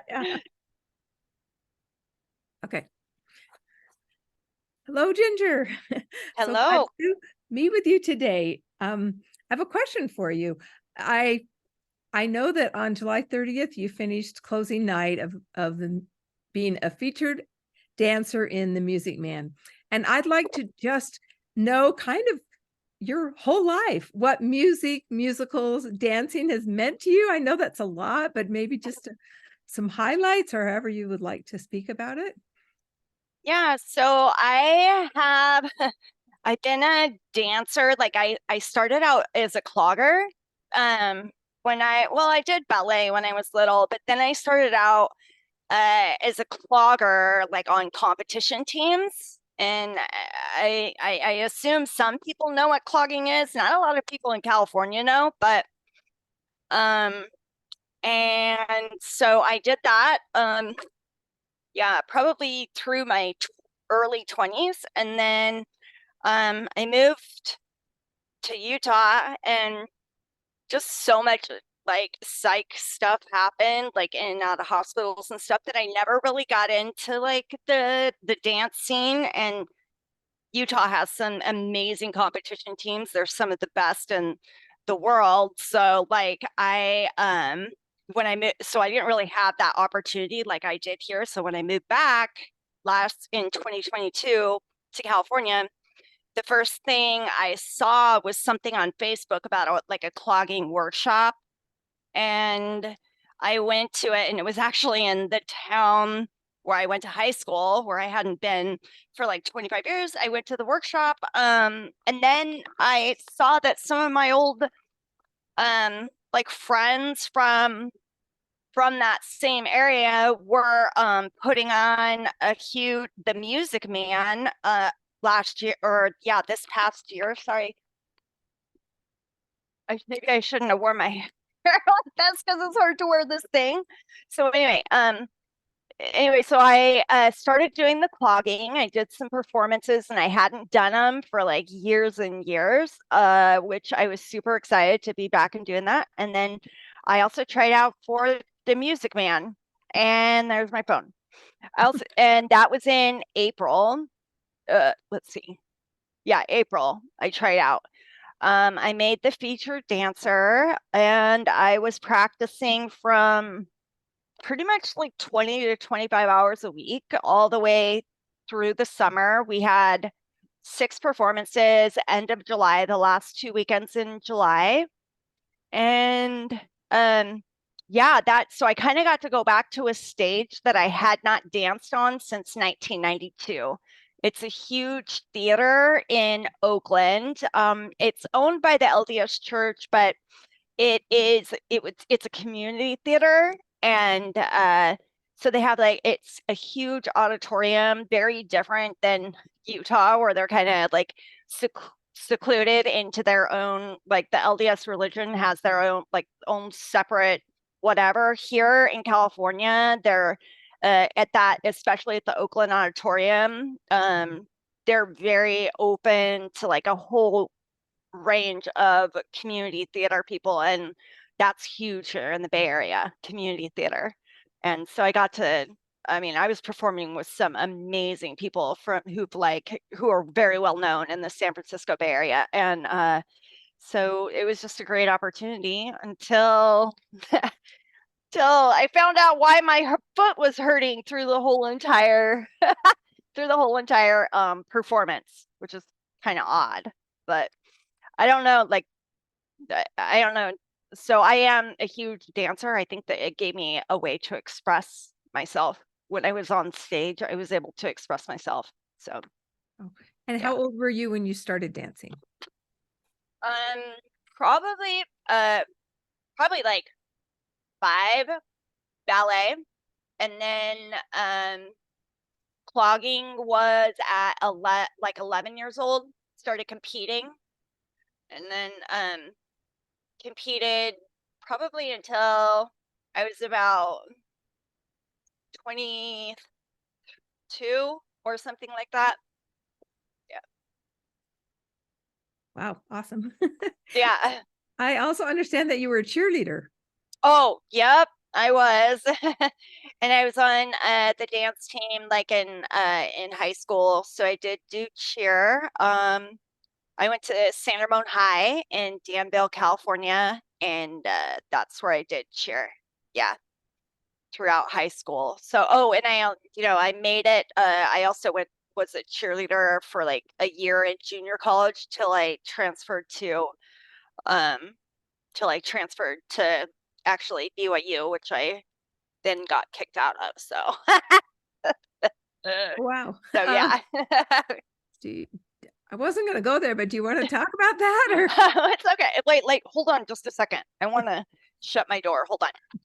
Yeah. Okay. Hello, Ginger. So glad Hello. to meet with you today. I have a question for you. I I know that on July 30th you finished closing night of the being a featured dancer in The Music Man. And I'd like to just know kind of your whole life, what music, musicals, dancing has meant to you. I know that's a lot, but maybe just some highlights or however you would like to speak about it. Yeah, so I've been a dancer. Like I started out as a clogger. When I did ballet when I was little, but then I started out as a clogger, like on competition teams. And I assume some people know what clogging is. Not a lot of people in California know, but um and so I did that. Yeah, probably through my early 20s. And then I moved to Utah and just so much like psych stuff happened, like in and out of hospitals and stuff that I never really got into like the dance scene. And Utah has some amazing competition teams. They're some of the best in the world. So like I when I moved, so I didn't really have that opportunity like I did here. So when I moved back last in 2022 to California, the first thing I saw was something on Facebook about like a clogging workshop. And I went to it, and it was actually in the town where I went to high school, where I hadn't been for like 25 years. I went to the workshop. And then I saw that some of my old like friends from that same area were putting on a huge The Music Man last year, or yeah, this past year. Sorry, maybe I shouldn't have worn my hair like this because it's hard to wear this thing. So anyway, so I started doing the clogging. I did some performances, and I hadn't done them for like years and years, which I was super excited to be back and doing that. And then I also tried out for The Music Man, and there's my phone. And that was in April. Let's see. Yeah, April. I tried out. I made the featured dancer, and I was practicing from pretty much like 20 to 25 hours a week all the way through the summer. We had 6 performances, end of July, the last 2 weekends in July. And yeah, so I kind of got to go back to a stage that I had not danced on since 1992. It's a huge theater in Oakland. It's owned by the LDS Church, but it's a community theater. And so they have like it's a huge auditorium, very different than Utah, where they're kind of like secluded into their own, like the LDS religion has their own like own separate whatever. Here in California, they're at that, especially at the Oakland Auditorium, they're very open to like a whole range of community theater people, and that's huge here in the Bay Area, community theater. And so I was performing with some amazing people who are very well known in the San Francisco Bay Area. And so it was just a great opportunity until till I found out why my foot was hurting through the whole entire performance, which is kind of odd. But I don't know, like I don't know. So I am a huge dancer. I think that it gave me a way to express myself. When I was on stage, I was able to express myself. So Oh. And yeah. how old were you when you started dancing? Um, probably uh probably like 5, ballet, and then clogging was at like 11 years old, started competing, and then competed probably until I was about 22 or something like that. Yeah. Wow, awesome. Yeah. I also understand that you were a cheerleader. Oh, yep. I was. And I was on the dance team like in high school. So I did do cheer. I went to San Ramon High in Danville, California, and that's where I did cheer. Yeah, throughout high school. So, oh, and I made it. I also was a cheerleader for like a year in junior college um, till I transferred to actually BYU, which I then got kicked out of. So, Wow. so yeah. Do you, I wasn't going to go there, but do you want to talk about that or? It's okay. Wait, hold on just a second. I want to shut my door. Hold on.